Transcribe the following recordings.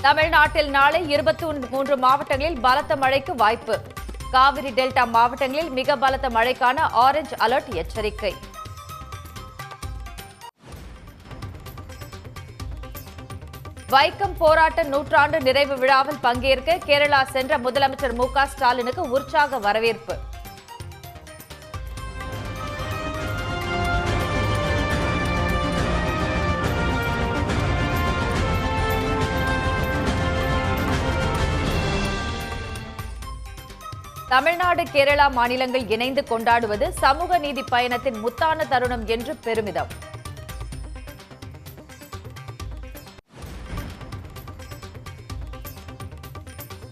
தமிழ்நாட்டில் நாளை 23 மாவட்டங்களில் பலத்த மழைக்கு வாய்ப்பு. காவிரி டெல்டா மாவட்டங்களில் மிக பலத்த மழைக்கான ஆரஞ்ச் அலர்ட் எச்சரிக்கை. வைக்கம் போராட்ட நூற்றாண்டு நிறைவு விழாவில் பங்கேற்க கேரளா சென்ற முதலமைச்சர் மு.க. ஸ்டாலினுக்கு உற்சாக வரவேற்பு. தமிழ்நாடு கேரளா மாநிலங்கள் இணைந்து கொண்டாடுவது சமூக நீதி பயணத்தின் முத்தான தருணம் என்று பெருமிதம்.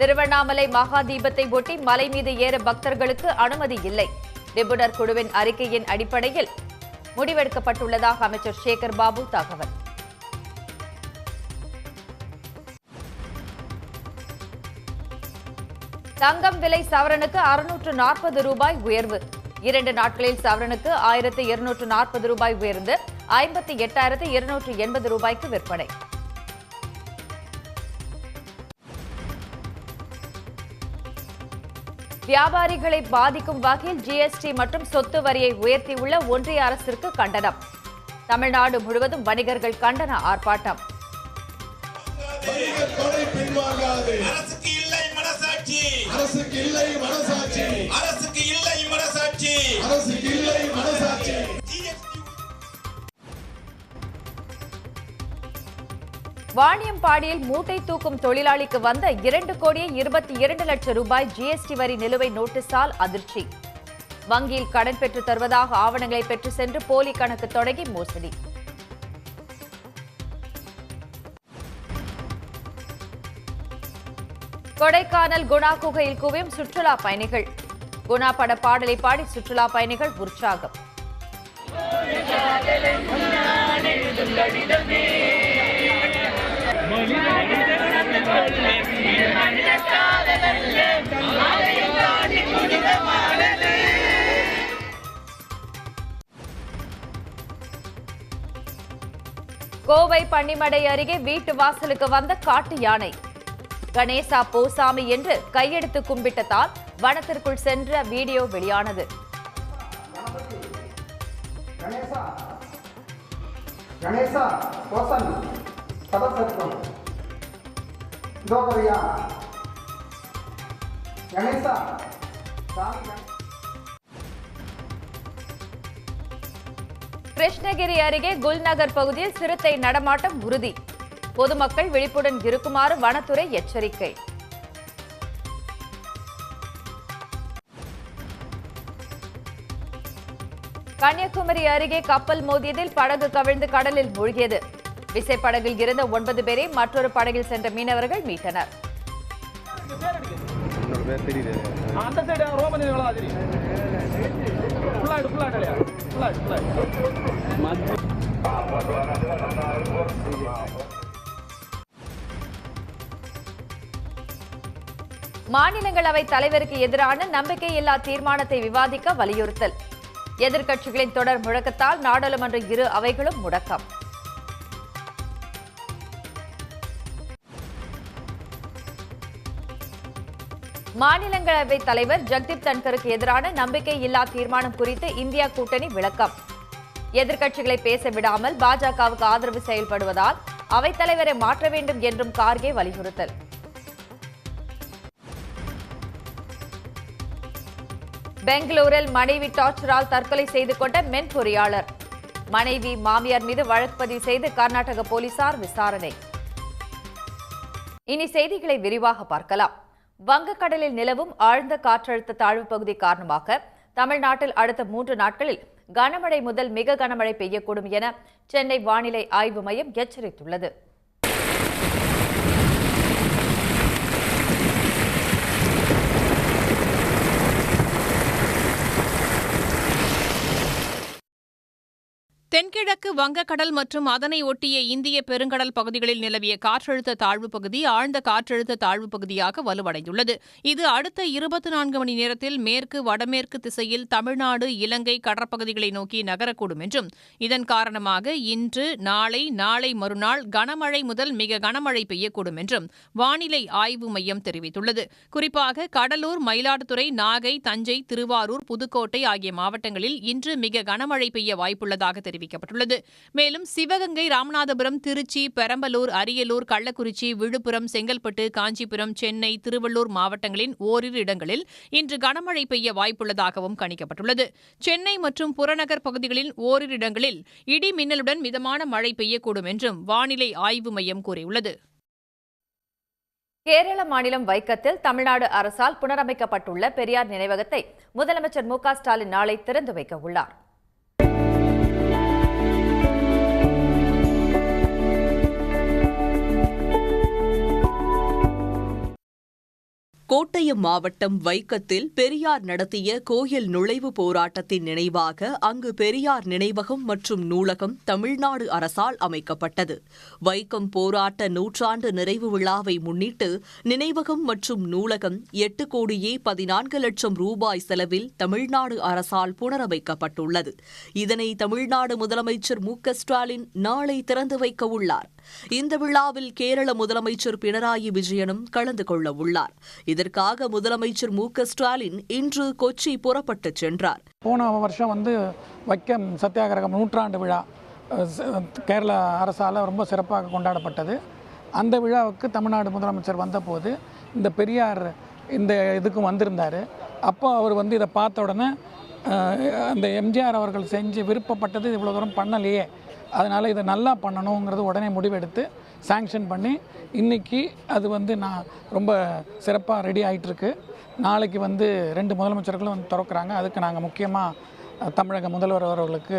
திருவண்ணாமலை மகா தீபத்தை ஒட்டி மலை மீது ஏற பக்தர்களுக்கு அனுமதி இல்லை. நிபுணர் குழுவின் அறிக்கையின் அடிப்படையில் முடிவெடுக்கப்பட்டுள்ளதாக அமைச்சர் சேகர் பாபு தகவல். தங்கம் விலை சவரனுக்கு 640 ரூபாய் உயர்வு. 2 நாட்களில் சவரனுக்கு 1240 ரூபாய் உயர்ந்து 58,280 ரூபாய்க்கு விற்பனை. வியாபாரிகளை பாதிக்கும் வகையில் ஜிஎஸ்டி மற்றும் சொத்து வரியை உயர்த்தியுள்ள ஒன்றிய அரசிற்கு கண்டனம். தமிழ்நாடு முழுவதும் வணிகர்கள் கண்டன ஆர்ப்பாட்டம். வாணியம்பாடியில் மூட்டை தூக்கும் தொழிலாளிக்கு வந்த 2,22,00,000 ரூபாய் ஜிஎஸ்டி வரி நிலுவை நோட்டீஸால் அதிர்ச்சி. வங்கியில் கடன் பெற்று தருவதாக ஆவணங்களை பெற்று சென்று போலி கணக்கு தொடங்கி மோசடி. கொடைக்கானல் குணா குகையில் குவியும் சுற்றுலா பயணிகள். குணா பட பாடலை பாடி சுற்றுலா பயணிகள் உற்சாகம். கோவை பன்னிமடை அருகே வீட்டு வாசலுக்கு வந்த காட்டு யானை. கணேசா போசாமி என்று கையெடுத்து கும்பிட்டதால் வனத்திற்குள் சென்ற வீடியோ வெளியானது. கிருஷ்ணகிரி அருகே குல்நகர் பகுதியில் சிறுத்தை நடமாட்டம் உறுதி. பொதுமக்கள் விழிப்புடன் இருக்குமாறு வனத்துறை எச்சரிக்கை. கன்னியாகுமரி அருகே கப்பல் மோதியதில் படகு கவிழ்ந்து கடலில் மூழ்கியது. விசைப்படகில் இருந்த 9 பேரை மற்றொரு படகில் சென்ற மீனவர்கள் மீட்டனர். மாநிலங்களவை தலைவருக்கு எதிரான நம்பிக்கையில்லா தீர்மானத்தை விவாதிக்க வலியுறுத்தல். எதிர்க்கட்சிகளின் தொடர் முழக்கத்தால் நாடாளுமன்ற இரு அவைகளும் முடக்கம். மாநிலங்களவை தலைவர் ஜக்தீப் தன்கருக்கு எதிரான நம்பிக்கையில்லா தீர்மானம் குறித்து இந்தியா கூட்டணி விளக்கம். எதிர்க்கட்சிகளை பேச விடாமல் பாஜகவுக்கு ஆதரவு செயல்படுவதால் அவைத்தலைவரை மாற்ற வேண்டும் என்றும் கார்கே வலியுறுத்தல். பெங்களூரில் மனைவி டார்ச்சரால் தற்கொலை செய்து கொண்ட மென் பொறியாளர். மனைவி மாமியார் மீது வழக்கு பதிவு செய்து கர்நாடக போலீசார் விசாரணை. இனி செய்திகளை விரிவாக பார்க்கலாம். வங்கக்கடலில் நிலவும் ஆழ்ந்த காற்றழுத்த தாழ்வு பகுதி காரணமாக தமிழ்நாட்டில் அடுத்த 3 நாட்களில் கனமழை முதல் மிக கனமழை பெய்யக்கூடும் என சென்னை வானிலை ஆய்வு மையம் எச்சரித்துள்ளது. தென்கிழக்கு வங்கக்கடல் மற்றும் அதனை ஒட்டிய இந்திய பெருங்கடல் பகுதிகளில் நிலவிய காற்றழுத்த தாழ்வுப் பகுதி ஆழ்ந்த காற்றழுத்த தாழ்வுப் பகுதியாக வலுவடைந்துள்ளது. இது அடுத்த 24 மணி நேரத்தில் மேற்கு வடமேற்கு திசையில் தமிழ்நாடு, இலங்கை கடற்பகுதிகளை நோக்கி நகரக்கூடும் என்றும், இதன் காரணமாக இன்று, நாளை மறுநாள் கனமழை முதல் மிக கனமழை பெய்யக்கூடும் என்றும் வானிலை ஆய்வு மையம் தெரிவித்துள்ளது. குறிப்பாக கடலூர், மயிலாடுதுறை, நாகை, தஞ்சை, திருவாரூர், புதுக்கோட்டை ஆகிய மாவட்டங்களில் இன்று மிக கனமழை பெய்ய வாய்ப்புள்ளதாக தெரிவிக்கப்பட்டுள்ளது. மேலும் சிவகங்கை, ராமநாதபுரம், திருச்சி, பெரம்பலூர், அரியலூர், கள்ளக்குறிச்சி, விழுப்புரம், செங்கல்பட்டு, காஞ்சிபுரம், சென்னை, திருவள்ளூர் மாவட்டங்களின் ஓரிரு இடங்களில் இன்று கனமழை பெய்ய வாய்ப்புள்ளதாகவும் கணிக்கப்பட்டுள்ளது. சென்னை மற்றும் புறநகர் பகுதிகளில் ஓரிரு இடங்களில் இடி மின்னலுடன் மிதமான மழை பெய்யக்கூடும் என்றும் வானிலை ஆய்வு மையம் கூறியுள்ளது. கேரள மாநிலம் வைக்கத்தில் தமிழ்நாடு அரசால் புனரமைக்கப்பட்டுள்ள பெரியார் நினைவகத்தை முதலமைச்சர் மு க ஸ்டாலின் நாளை திறந்து வைக்க உள்ளார். கோட்டயம் மாவட்டம் வைக்கத்தில் பெரியார் நடத்திய கோயில் நுழைவு போராட்டத்தின் நினைவாக அங்கு பெரியார் நினைவகம் மற்றும் நூலகம் தமிழ்நாடு அரசால் அமைக்கப்பட்டது. வைக்கம் போராட்ட நூற்றாண்டு நிறைவு விழாவை முன்னிட்டு நினைவகம் மற்றும் நூலகம் 8,14,00,000 ரூபாய் செலவில் தமிழ்நாடு அரசால் புனரமைக்கப்பட்டுள்ளது. இதனை தமிழ்நாடு முதலமைச்சர் மு க ஸ்டாலின் நாளை திறந்து வைக்க உள்ளார். இந்த விழாவில் கேரள முதலமைச்சர் பினராயி விஜயனும் கலந்து கொள்ள உள்ளார். இதற்காக முதலமைச்சர் மு க ஸ்டாலின் இன்று கொச்சி புறப்பட்டுச் சென்றார். போன வருஷம் வைக்கம் சத்தியாகிரகம் நூற்றாண்டு விழா கேரள அரசால் ரொம்ப சிறப்பாக கொண்டாடப்பட்டது. அந்த விழாவுக்கு தமிழ்நாடு முதலமைச்சர் வந்தபோது இந்த பெரியார் இந்த இதுக்கும் வந்திருந்தார். அப்போ அவர் இதை பார்த்த உடனே அந்த எம்ஜிஆர் அவர்கள் செஞ்சு விருப்பப்பட்டது இவ்வளோ தூரம் பண்ணலையே, அதனால் இதை நல்லா பண்ணணுங்கிறது உடனே முடிவெடுத்து சாங்ஷன் பண்ணி இன்றைக்கி அது நான் ரொம்ப சிறப்பாக ரெடி ஆகிட்டுருக்கு. நாளைக்கு 2 முதலமைச்சர்களும் திறக்கிறாங்க. அதுக்கு நாங்கள் முக்கியமாக தமிழக முதல்வர் அவர்களுக்கு,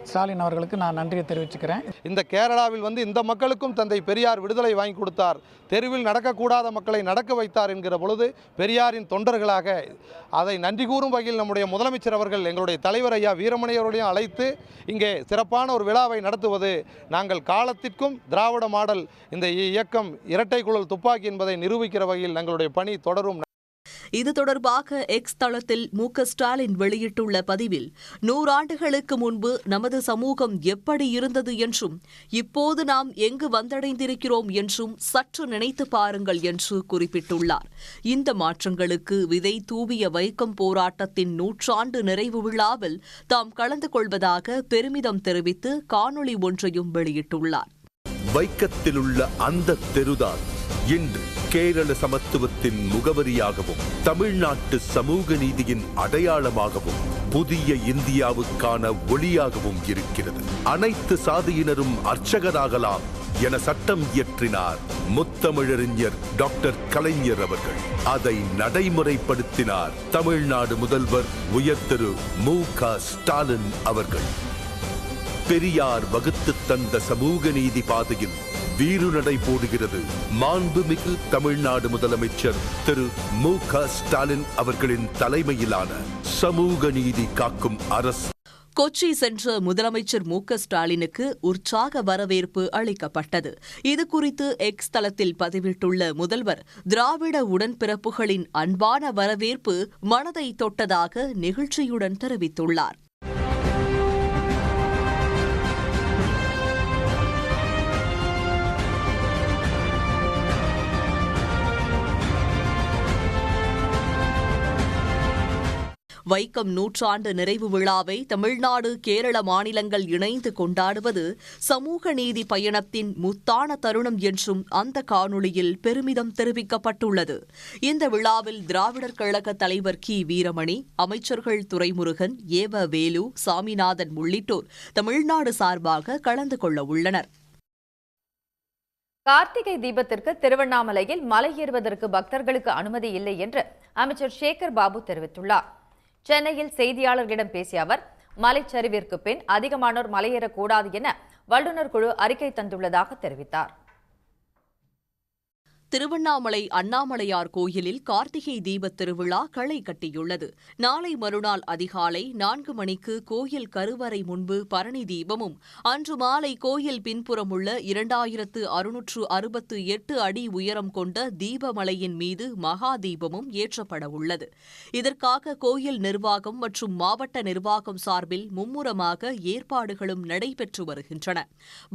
ஸ்டாலின் அவர்களுக்கு நான் நன்றியை தெரிவிச்சுக்கிறேன். இந்த கேரளாவில் இந்த மக்களுக்கும் தந்தை பெரியார் விடுதலை வாங்கி கொடுத்தார், தெருவில் நடக்கக்கூடாத மக்களை நடக்க வைத்தார் என்கிற பொழுது பெரியாரின் தொண்டர்களாக அதை நன்றி கூறும் வகையில் நம்முடைய முதலமைச்சர் அவர்கள் எங்களுடைய தலைவர் ஐயா வீரமணி அவர்களையும் அழைத்து இங்கே சிறப்பான ஒரு விழாவை நடத்துவது நாங்கள் காலத்திற்கும் திராவிட மாடல் இந்த இயக்கம் இரட்டை குழல் துப்பாக்கி என்பதை நிரூபிக்கிற வகையில் எங்களுடைய பணி தொடரும். இது தொடர்பாக எக்ஸ் தளத்தில் மு க ஸ்டாலின் வெளியிட்டுள்ள பதிவில் 100 ஆண்டுகளுக்கு முன்பு நமது சமூகம் எப்படி இருந்தது என்றும் இப்போது நாம் எங்கு வந்தடைந்திருக்கிறோம் என்றும் சற்று நினைத்து பாருங்கள் என்று குறிப்பிட்டுள்ளார். இந்த மாற்றங்களுக்கு விதை தூவிய வைக்கம் போராட்டத்தின் நூற்றாண்டு நிறைவு விழாவில் தாம் கலந்து கொள்வதாக பெருமிதம் தெரிவித்து காணொளி ஒன்றையும் வெளியிட்டுள்ளார். வைக்கத்தில் உள்ள அந்த தெருதான் இன்று கேரள சமத்துவத்தின் முகவரியாகவும் தமிழ்நாட்டு சமூக நீதியின் அடையாளமாகவும் புதிய இந்தியாவுக்கான ஒளியாகவும் இருக்கிறது. அனைத்து சாதியினரும் அர்ச்சகராகலாம் என சட்டம் இயற்றினார் முத்தமிழறிஞர் டாக்டர் கலைஞர் அவர்கள். அதை நடைமுறைப்படுத்தினார் தமிழ்நாடு முதல்வர் உயர் திரு மு க ஸ்டாலின் அவர்கள். பெரியார் வகுத்து தந்த சமூக நீதி பாதையில் வீறுநடை போடுகிறது மாண்புமிகு தமிழ்நாடு முதலமைச்சர் திரு மு க ஸ்டாலின் அவர்களின் தலைமையிலான சமூக நீதி காக்கும் அரசு. கொச்சி சென்ற முதலமைச்சர் மு க ஸ்டாலினுக்கு உற்சாக வரவேற்பு அளிக்கப்பட்டது. இதுகுறித்து எக்ஸ் தளத்தில் பதிவிட்டுள்ள முதல்வர், திராவிட உடன்பிறப்புகளின் அன்பான வரவேற்பு மனதை தொட்டதாக நெகிழ்ச்சியுடன் தெரிவித்துள்ளார். வைக்கம் நூற்றாண்டு நிறைவு விழாவை தமிழ்நாடு, கேரள மாநிலங்கள் இணைந்து கொண்டாடுவது சமூக நீதி பயணத்தின் முத்தான தருணம் என்றும் அந்த காணொளியில் பெருமிதம் தெரிவிக்கப்பட்டுள்ளது. இந்த விழாவில் திராவிடர் கழக தலைவர் கி வீரமணி, அமைச்சர்கள் துரைமுருகன், ஏவ வேலு, சாமிநாதன் உள்ளிட்டோர் தமிழ்நாடு சார்பாக கலந்து கொள்ள உள்ளனர். கார்த்திகை தீபத்திற்கு திருவண்ணாமலையில் மலை ஏறுவதற்கு பக்தர்களுக்கு அனுமதி இல்லை என்று அமைச்சர் சேகர் பாபு தெரிவித்துள்ளார். சென்னையில் செய்தியாளர்களிடம் பேசிய அவர், மலைச்சரிவிற்கு பின் அதிகமானோர் மலையேறக்கூடாது என வல்லுநர் குழு அறிக்கை தந்துள்ளதாக தெரிவித்தார். திருவண்ணாமலை அண்ணாமலையார் கோயிலில் கார்த்திகை தீபத் திருவிழா களை கட்டியுள்ளது. நாளை மறுநாள் அதிகாலை 4 மணிக்கு கோயில் கருவறை முன்பு பரணி தீபமும், அன்று மாலை கோயில் பின்புறம் உள்ள 2668 அடி உயரம் கொண்ட தீபமலையின் மீது மகா தீபமும் ஏற்றப்பட உள்ளது. இதற்காக கோயில் நிர்வாகம் மற்றும் மாவட்ட நிர்வாகம் சார்பில் மும்முரமாக ஏற்பாடுகளும் நடைபெற்று வருகின்றன.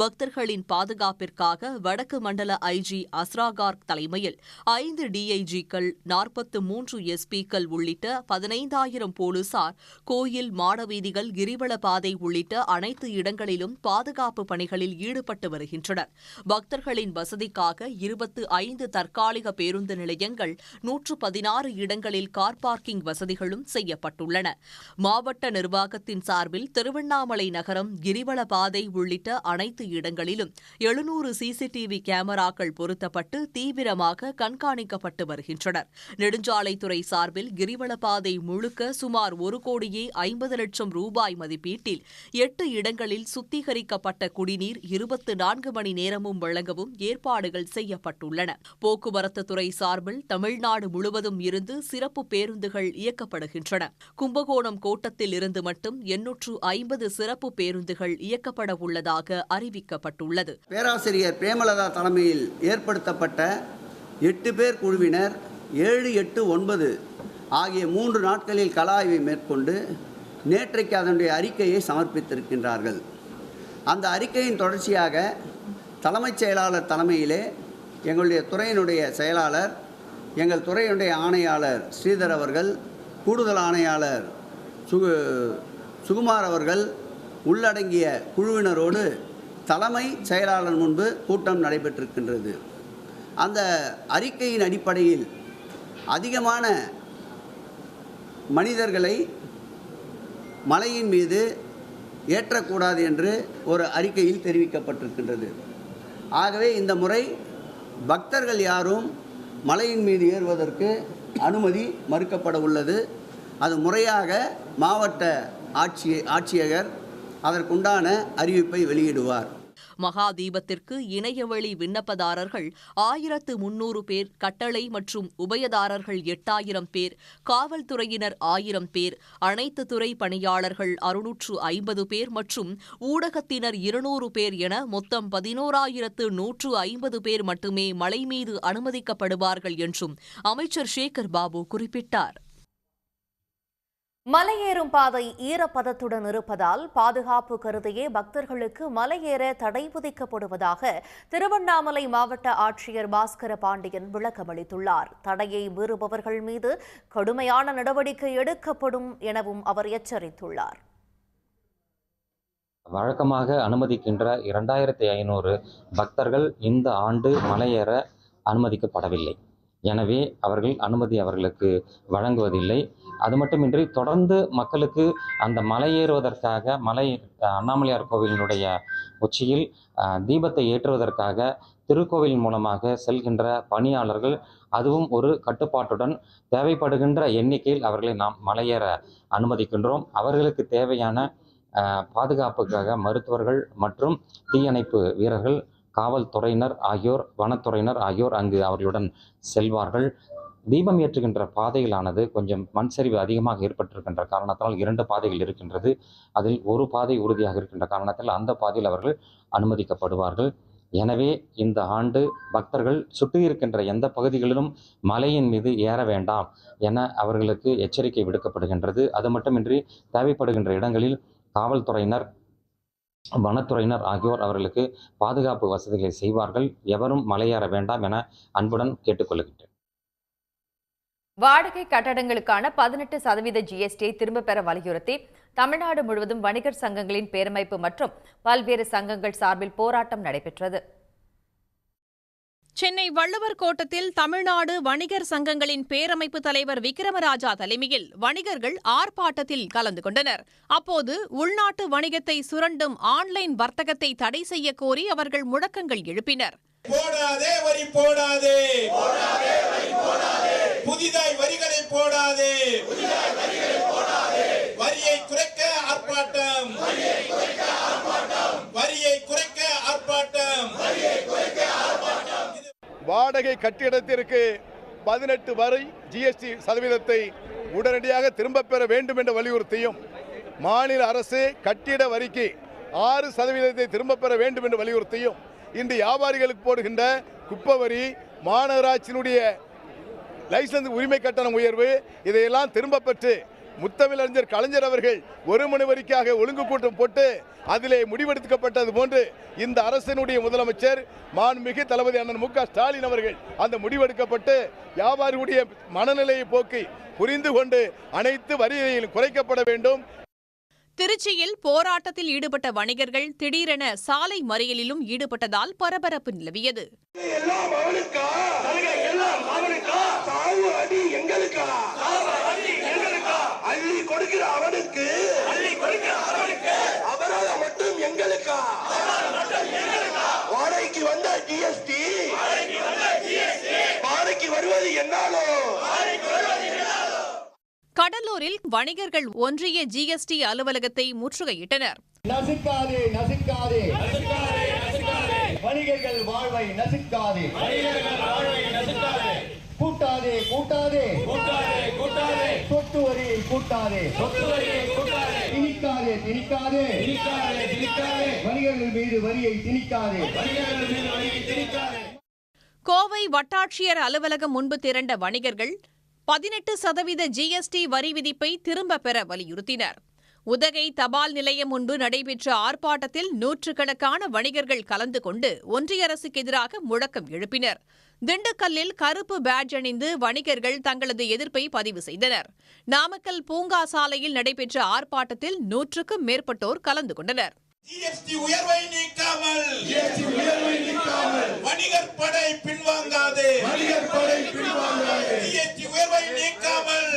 பக்தர்களின் பாதுகாப்பிற்காக வடக்கு மண்டல ஐஜி அஸ்ராகார் தலைமையில் 5 டிஐஜிக்கள், 43 எஸ்பிக்கள் உள்ளிட்ட 15,000 போலீசார் கோயில், மாடவீதிகள், கிரிவல பாதை உள்ளிட்ட அனைத்து இடங்களிலும் பாதுகாப்பு பணிகளில் ஈடுபட்டு வருகின்றனர். பக்தர்களின் வசதிக்காக 25 தற்காலிக பேருந்து நிலையங்கள், 116 இடங்களில் கார் பார்க்கிங் வசதிகளும் செய்யப்பட்டுள்ளன. மாவட்ட நிர்வாகத்தின் சார்பில் திருவண்ணாமலை நகரம், கிரிவல பாதை உள்ளிட்ட அனைத்து இடங்களிலும் 700 சிசிடிவி கேமராக்கள் பொருத்தப்பட்டு தீவிரமாக கண்காணிக்கப்பட்டு வருகின்றனர். நெடுஞ்சாலைத்துறை சார்பில் கிரிவலப்பாதை முழுக்க சுமார் 1,50,00,000 ரூபாய் மதிப்பீட்டில் 8 இடங்களில் சுத்திகரிக்கப்பட்ட குடிநீர் 24 மணி நேரமும் வழங்கவும் ஏற்பாடுகள் செய்யப்பட்டுள்ளன. போக்குவரத்து துறை சார்பில் தமிழ்நாடு முழுவதும் இருந்து சிறப்பு பேருந்துகள் இயக்கப்படுகின்றன. கும்பகோணம் கோட்டத்தில் இருந்து மட்டும் 850 சிறப்பு பேருந்துகள் இயக்கப்பட உள்ளதாக அறிவிக்கப்பட்டுள்ளது. பேராசிரியர் பிரேமலதா தலைமையில் ஏற்படுத்தப்பட்ட 8 பேர் குழுவினர் 7, 8, 9 ஆகிய 3 நாட்களில் கள ஆய்வை மேற்கொண்டு நேற்றைக்கு அதனுடைய அறிக்கையை சமர்ப்பித்திருக்கின்றார்கள். அந்த அறிக்கையின் தொடர்ச்சியாக தலைமைச் செயலாளர் தலைமையிலே எங்களுடைய துறையினுடைய செயலாளர், எங்கள் துறையினுடைய ஆணையாளர் ஸ்ரீதர் அவர்கள், கூடுதல் ஆணையாளர் சுகுமார் அவர்கள் உள்ளடங்கிய குழுவினரோடு தலைமை செயலாளர் முன்பு கூட்டம் நடைபெற்றிருக்கின்றது. அந்த அறிக்கையின் அடிப்படையில் அதிகமான மனிதர்களை மலையின் மீது ஏற்றக்கூடாது என்று ஒரு அறிக்கையில் தெரிவிக்கப்பட்டிருக்கின்றது. ஆகவே இந்த முறை பக்தர்கள் யாரும் மலையின் மீது ஏறுவதற்கு அனுமதி மறுக்கப்பட உள்ளது. அது முறையாக மாவட்ட ஆட்சியர் அதற்குண்டான அறிவிப்பை வெளியிடுவார். மகா தீபத்திற்கு இணையவழி விண்ணப்பதாரர்கள் 1300 பேர், கட்டளை மற்றும் உபயதாரர்கள் 8000 பேர், காவல்துறையினர் 1000 பேர், அனைத்து துறை பணியாளர்கள் 650 பேர் மற்றும் ஊடகத்தினர் 200 பேர் என மொத்தம் 11,150 பேர் மட்டுமே மலை மீது அனுமதிக்கப்படுவார்கள் என்றும் அமைச்சர் சேகர் பாபு குறிப்பிட்டார். மலையேறும் பாதை ஈரப்பதத்துடன் இருப்பதால் பாதுகாப்பு கருதியே பக்தர்களுக்கு மலையேற தடை விதிக்கப்படுவதாக திருவண்ணாமலை மாவட்ட ஆட்சியர் பாஸ்கர பாண்டியன் விளக்கமளித்துள்ளார். தடையை மீறுபவர்கள் மீது கடுமையான நடவடிக்கை எடுக்கப்படும் எனவும் அவர் எச்சரித்துள்ளார். வழக்கமாக அனுமதிக்கின்ற 2500 பக்தர்கள் இந்த ஆண்டு மலையேற அனுமதிக்கப்படவில்லை. எனவே அவர்களுக்கு வழங்குவதில்லை. அது மட்டுமின்றி தொடர்ந்து மக்களுக்கு அந்த மலையேறுவதற்காக அண்ணாமலையார் கோவிலினுடைய உச்சியில் தீபத்தை ஏற்றுவதற்காக திருக்கோவில் மூலமாக செல்கின்ற பணியாளர்கள், அதுவும் ஒரு கட்டுப்பாட்டுடன் தேவைப்படுகின்ற எண்ணிக்கையில் அவர்களை நாம் மலையேற அனுமதிக்கின்றோம். அவர்களுக்கு தேவையான பாதுகாப்புக்காக மருத்துவர்கள் மற்றும் தீயணைப்பு வீரர்கள், காவல்துறையினர் ஆகியோர், வனத்துறையினர் ஆகியோர் அங்கு அவர்களுடன் செல்வார்கள். தீபம் ஏற்றுகின்ற பாதைகளானது கொஞ்சம் மண் சரிவு அதிகமாக ஏற்பட்டிருக்கின்ற காரணத்தால் 2 பாதைகள் இருக்கின்றது. அதில் ஒரு பாதை உறுதியாக இருக்கின்ற காரணத்தால் அந்த பாதையில் அவர்கள் அனுமதிக்கப்படுவார்கள். எனவே இந்த ஆண்டு பக்தர்கள் சுற்றி இருக்கின்ற எந்த பகுதிகளிலும் மலையின் மீது ஏற வேண்டாம் என அவர்களுக்கு எச்சரிக்கை விடுக்கப்படுகின்றது. அது மட்டுமின்றி தேவைப்படுகின்ற இடங்களில் காவல்துறையினர், வனத்துறையினர் ஆகியோர் அவர்களுக்கு பாதுகாப்பு வசதிகளை செய்வார்கள். எவரும் மலையேற வேண்டாம் என அன்புடன் கேட்டுக்கொள்கின்றேன். வாடகை கட்டடங்களுக்கான 18% ஜிஎஸ்டியை திரும்பப் பெற வலியுறுத்தி தமிழ்நாடு முழுவதும் வணிகர் சங்கங்களின் பேரமைப்பு மற்றும் பல்வேறு சங்கங்கள் சார்பில் போராட்டம் நடைபெற்றது. சென்னை வள்ளுவர் கோட்டத்தில் தமிழ்நாடு வணிகர் சங்கங்களின் பேரமைப்பு தலைவர் விக்ரமராஜா தலைமையில் வணிகர்கள் ஆர்ப்பாட்டத்தில் கலந்து கொண்டனர். அப்போது உள்நாட்டு வணிகத்தை சுரண்டும் ஆன்லைன் வர்த்தகத்தை தடை செய்ய கோரி அவர்கள் முழக்கங்கள் எழுப்பினர். போடாதே வரி போடாதே, புதிதாய் வரிகளை போடாதே, வரியை குறைக்க ஆர்ப்பாட்டம், வரியை குறைக்க ஆர்ப்பாட்டம். வாடகை கட்டிடத்திற்கு 18 வரை ஜிஎஸ்டி சதவீதத்தை உடனடியாக திரும்ப பெற வேண்டும் என்ற வலியுறுத்தியும், மாநில அரசு கட்டிட வரிக்கு 6% திரும்ப பெற வேண்டும் என்று வலியுறுத்தியும், இன்று வியாபாரிகளுக்கு போடுகின்ற குப்பை வரி, மாநகராட்சியினுடைய லைசன்ஸ் உரிமை கட்டணம் உயர்வு, இதையெல்லாம் திரும்ப பெற்று முத்தமிழறிஞர் கலைஞர் அவர்கள் 1 மணி வரிக்காக ஒழுங்கு கூட்டம் போட்டு அதிலே முடிவெடுக்கப்பட்டது போன்று இந்த அரசினுடைய முதலமைச்சர் மாண்புமிகு தளபதி அண்ணன் மு.க. ஸ்டாலின் அவர்கள் அந்த முடிவெடுக்கப்பட்டு வியாபாரிகளுடைய மனநிலையை போக்கி புரிந்து கொண்டு அனைத்து வரிகளையும் குறைக்கப்பட வேண்டும். திருச்சியில் போராட்டத்தில் ஈடுபட்ட வணிகர்கள் திடீரென சாலை மறியலிலும் ஈடுபட்டதால் பரபரப்பு நிலவியது. கடலூரில் வணிகர்கள் ஒன்றிய ஜிஎஸ்டி அலுவலகத்தை முற்றுகையிட்டனர். நசுக்காதே நசுக்காதே வணிகர்கள் வாழ்வை நசுக்காதே, கூட்டாதே கூட்டாதே சொத்து வரியை கூட்டாதே, திணிக்காதே திணிக்காதே வணிகர்கள் மீது வரியை திணிக்காதே. கோவை வட்டாட்சியர் அலுவலகம் முன்பு திரண்ட வணிகர்கள் 18% ஜிஎஸ்டி வரி விதிப்பை திரும்ப பெற வலியுறுத்தினர். உதகை தபால் நிலையம் முன்பு நடைபெற்ற ஆர்ப்பாட்டத்தில் நூற்றுக்கணக்கான வணிகர்கள் கலந்து கொண்டு ஒன்றிய அரசுக்கு எதிராக முழக்கம் எழுப்பினர். திண்டுக்கல்லில் கருப்பு பேட்ஜ் அணிந்து வணிகர்கள் தங்களது எதிர்ப்பை பதிவு செய்தனர். நாமக்கல் பூங்கா சாலையில் நடைபெற்ற ஆர்ப்பாட்டத்தில் 100க்கும் மேற்பட்டோர் கலந்து கொண்டனர். ஜிஎஸ்டி உயர்வை நீக்காமல் வணிகர் படை பின்வாங்காது,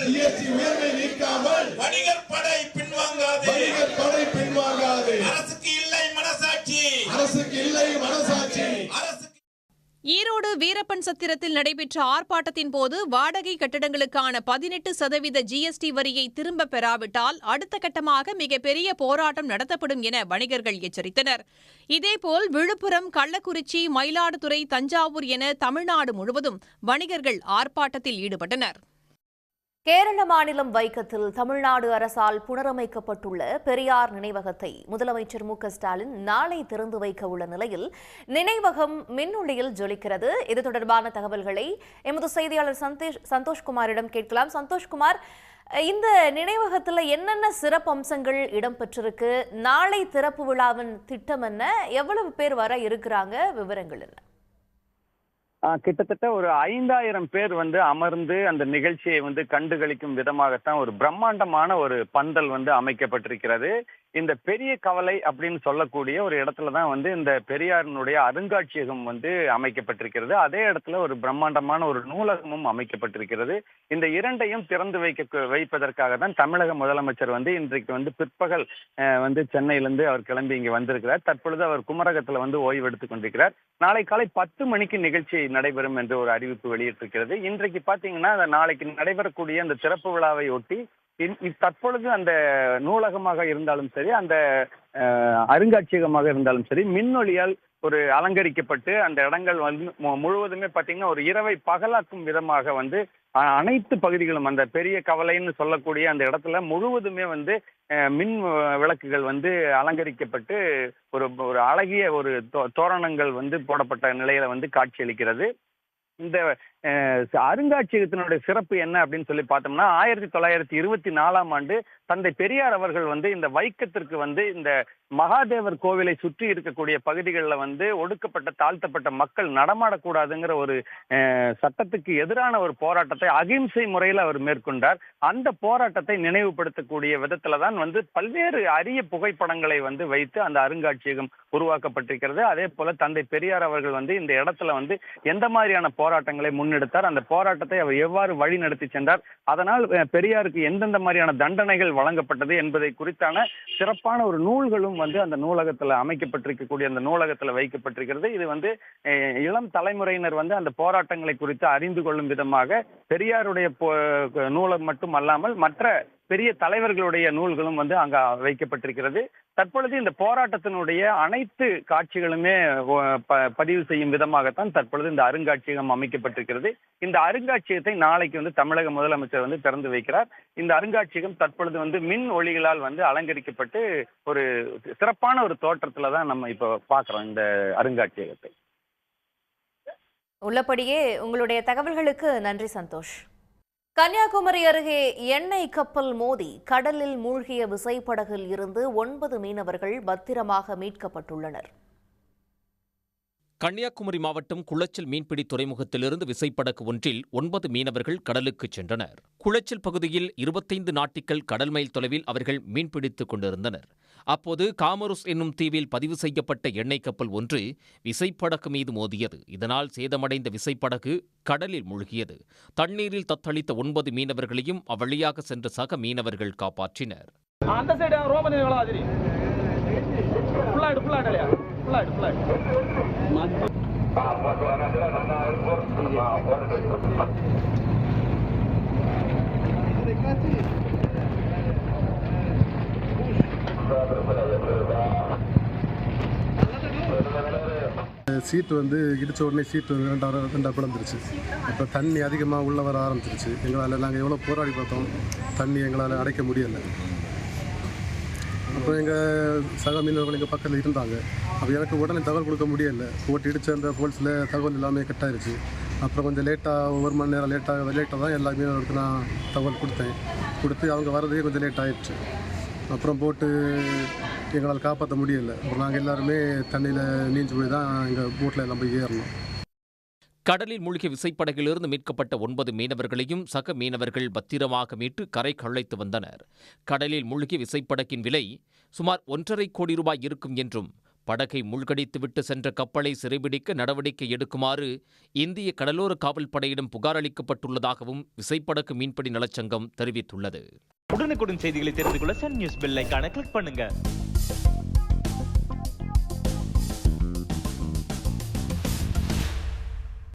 ஜிஎஸ்டி உயர்வை நீக்காமல் வணிகர் படை பின்வாங்காது, அரசுக்கு இல்லை மனசாட்சி. ஈரோடு வீரப்பன் சத்திரத்தில் நடைபெற்ற ஆர்ப்பாட்டத்தின் போது வாடகை கட்டடங்களுக்கான 18% ஜிஎஸ்டி வரியை திரும்ப பெறாவிட்டால் அடுத்த கட்டமாக மிகப்பெரிய போராட்டம் நடத்தப்படும் என வணிகர்கள் எச்சரித்தனர். இதேபோல் விழுப்புரம், கள்ளக்குறிச்சி, மயிலாடுதுறை, தஞ்சாவூர் என தமிழ்நாடு முழுவதும் வணிகர்கள் ஆர்ப்பாட்டத்தில் ஈடுபட்டனர். கேரள மாநிலம் வைக்கத்தில் தமிழ்நாடு அரசால் புனரமைக்கப்பட்டுள்ள பெரியார் நினைவகத்தை முதலமைச்சர் மு.க. ஸ்டாலின் நாளை திறந்து வைக்க உள்ள நிலையில் நினைவகம் மின்னொளியில் ஜொலிக்கிறது. இது தொடர்பான தகவல்களை எமது செய்தியாளர் சந்தோஷ்குமாரிடம் கேட்கலாம். சந்தோஷ்குமார், இந்த நினைவகத்தில் என்னென்ன சிறப்பு அம்சங்கள் இடம்பெற்றிருக்கு? நாளை திறப்பு விழாவின் திட்டம் என்ன? எவ்வளவு பேர் வர இருக்கிறாங்க? விவரங்கள் என்ன? கிட்டத்தட்ட ஒரு 5000 பேர் அமர்ந்து அந்த நிகழ்ச்சியை கண்டுகளிக்கும் விதமாகத்தான் ஒரு பிரம்மாண்டமான ஒரு பந்தல் அமைக்கப்பட்டிருக்கிறது. இந்த பெரிய கவலை அப்படின்னு சொல்லக்கூடிய ஒரு இடத்துல தான் இந்த பெரியாரினுடைய அருங்காட்சியகம் அமைக்கப்பட்டிருக்கிறது. அதே இடத்துல ஒரு பிரம்மாண்டமான ஒரு நூலகமும் அமைக்கப்பட்டிருக்கிறது. இந்த இரண்டையும் திறந்து வைப்பதற்காக தான் தமிழக முதலமைச்சர் இன்றைக்கு பிற்பகல் சென்னையிலிருந்து அவர் கிளம்பி இங்க வந்திருக்கிறார். தற்பொழுது அவர் குமரகத்துல ஓய்வு எடுத்துக் கொண்டிருக்கிறார். நாளை காலை 10 மணிக்கு நிகழ்ச்சி நடைபெறும் என்று ஒரு அறிவிப்பு வெளியிட்டிருக்கிறது. இன்றைக்கு பாத்தீங்கன்னா நாளைக்கு நடைபெறக்கூடிய அந்த திறப்பு விழாவை ஒட்டி தற்பொழுது அந்த நூலகமாக இருந்தாலும் சரி, அந்த அருங்காட்சியகமாக இருந்தாலும் சரி, மின்னொளியால் ஒரு அலங்கரிக்கப்பட்டு அந்த இடங்கள் முழுவதுமே பாத்தீங்கன்னா ஒரு இரவை பகலாக்கும் விதமாக அனைத்து பகுதிகளும் அந்த பெரிய கவலைன்னு சொல்லக்கூடிய அந்த இடத்துல முழுவதுமே மின் விளக்குகள் அலங்கரிக்கப்பட்டு ஒரு அழகிய ஒரு தோரணங்கள் போடப்பட்ட நிலையில காட்சியளிக்கிறது. இந்த அருங்காட்சியகத்தினுடைய சிறப்பு என்ன அப்படின்னு சொல்லி பார்த்தோம்னா, 1924ஆம் ஆண்டு தந்தை பெரியார் அவர்கள் இந்த வைக்கத்திற்கு இந்த மகாதேவர் கோவிலை சுற்றி இருக்கக்கூடிய பகுதிகளில் ஒடுக்கப்பட்ட தாழ்த்தப்பட்ட மக்கள் நடமாடக்கூடாதுங்கிற ஒரு சட்டத்துக்கு எதிரான ஒரு போராட்டத்தை அகிம்சை முறையில் அவர் மேற்கொண்டார். அந்த போராட்டத்தை நினைவுபடுத்தக்கூடிய விதத்துல தான் பல்வேறு அரிய புகைப்படங்களை வைத்து அந்த அருங்காட்சியகம் உருவாக்கப்பட்டிருக்கிறது. அதே போல தந்தை பெரியார் அவர்கள் இந்த இடத்துல எந்த மாதிரியான போராட்டங்களை முன்னெடுத்தார், அந்த போராட்டத்தை அவர் எவ்வாறு வழி நடத்தி சென்றார், அதனால் பெரியாருக்கு எந்தெந்த மாதிரியான தண்டனைகள் வழங்கப்பட்டது என்பதை குறித்தான சிறப்பான ஒரு நூல்களும் அந்த நூலகத்துல அமைக்கப்பட்டிருக்கக்கூடிய அந்த நூலகத்துல வைக்கப்பட்டிருக்கிறது. இது இளம் தலைமுறையினர் அந்த போராட்டங்களை குறித்து அறிந்து கொள்ளும் விதமாக பெரியாருடைய நூலகம் மட்டும் அல்லாமல் மற்ற பெரிய தலைவர்களுடைய நூல்களும் வந்து அங்க வைக்கப்பட்டிருக்கிறது. தற்பொழுது இந்த போராட்டத்தினுடைய அனைத்து காட்சிகளுமே பதிவு செய்யும் விதமாகத்தான் தற்பொழுது இந்த அருங்காட்சியகம் அமைக்கப்பட்டிருக்கிறது. இந்த அருங்காட்சியகத்தை நாளைக்கு வந்து தமிழக முதலமைச்சர் வந்து திறந்து வைக்கிறார். இந்த அருங்காட்சியகம் தற்பொழுது வந்து மின் ஒளிகளால் வந்து அலங்கரிக்கப்பட்டு ஒரு சிறப்பான ஒரு தோற்றத்துல தான் நம்ம இப்போ பார்க்கிறோம் இந்த அருங்காட்சியகத்தை. உள்ளபடியே உங்களுடைய தகவல்களுக்கு நன்றி சந்தோஷ். கன்னியாகுமரி அருகே எண்ணெய் கப்பல் மோதி கடலில் மூழ்கிய விசைப்படகில் இருந்து 9 மீனவர்கள் பத்திரமாக மீட்கப்பட்டுள்ளனர். கன்னியாகுமரி மாவட்டம் குளச்சல் மீன்பிடி துறைமுகத்திலிருந்து விசைப்படகு ஒன்றில் 9 மீனவர்கள் கடலுக்கு சென்றனர். குளச்சல் பகுதியில் 25 நாட்டிக்கல் கடல் மைல் தொலைவில் அவர்கள் மீன்பிடித்துக் கொண்டிருந்தனர். அப்போது காமருஸ் என்னும் தீவில் பதிவு செய்யப்பட்ட எண்ணெய் கப்பல் ஒன்று விசைப்படகு மீது மோதியது. இதனால் சேதமடைந்த விசைப்படகு கடலில் மூழ்கியது. தண்ணீரில் தத்தளித்த 9 மீனவர்களையும் அவ்வழியாக சென்ற சக மீனவர்கள் காப்பாற்றினர். சீட்டு வந்து இடித்த உடனே சீட்டு ரெண்டாக பிளந்துருச்சு. அப்போ தண்ணி அதிகமாக உள்ள வர ஆரம்பிச்சிருச்சு. நாங்கள் எவ்வளோ போராடி பார்த்தோம், தண்ணி எங்களால் அடைக்க முடியலை. அப்புறம் எங்கள் சக மீனவர்கள் எங்கள் பக்கத்தில் இருந்தாங்க. அப்போ எனக்கு உடனே தகவல் கொடுக்க முடியலை. போட்டு இடித்த அந்த போல்ஸில் தகவல் எல்லாமே கட் ஆயிடுச்சு. அப்புறம் கொஞ்சம் லேட்டாக 1 மணி நேரம் லேட்டாக தான் எல்லா மீனவர்களுக்கு நான் தகவல் கொடுத்து அவங்க வரதே கொஞ்சம் லேட் ஆயிடுச்சு. அப்புறம் போட்டு எங்களால் காப்பாற்ற முடியலை. அப்புறம் நாங்கள் எல்லாருமே தண்ணியில் நீஞ்சு போய் தான் எங்கள் போட்டில் எல்லாம் போய் ஏறணும். கடலில் மூழ்கிய விசைப்படகிலிருந்து மீட்கப்பட்ட 9 மீனவர்களையும் சக மீனவர்கள் பத்திரமாக மீட்டு கரைக்கு அழைத்து வந்தனர். கடலில் மூழ்கிய விசைப்படகின் விலை சுமார் 1.5 கோடி ரூபாய் இருக்கும் என்றும் படகை மூழ்கடித்துவிட்டு சென்ற கப்பலை சிறைபிடிக்க நடவடிக்கை எடுக்குமாறு இந்திய கடலோர காவல் படையிடம் புகார் அளிக்கப்பட்டுள்ளதாகவும் விசைப்படகு மீன்பிடி நலச்சங்கம் தெரிவித்துள்ளது. உடனுக்குடன் செய்திகளை தெரிந்து கொள்ள சன் நியூஸ் பெல் ஐகானை கிளிக் பண்ணுங்க.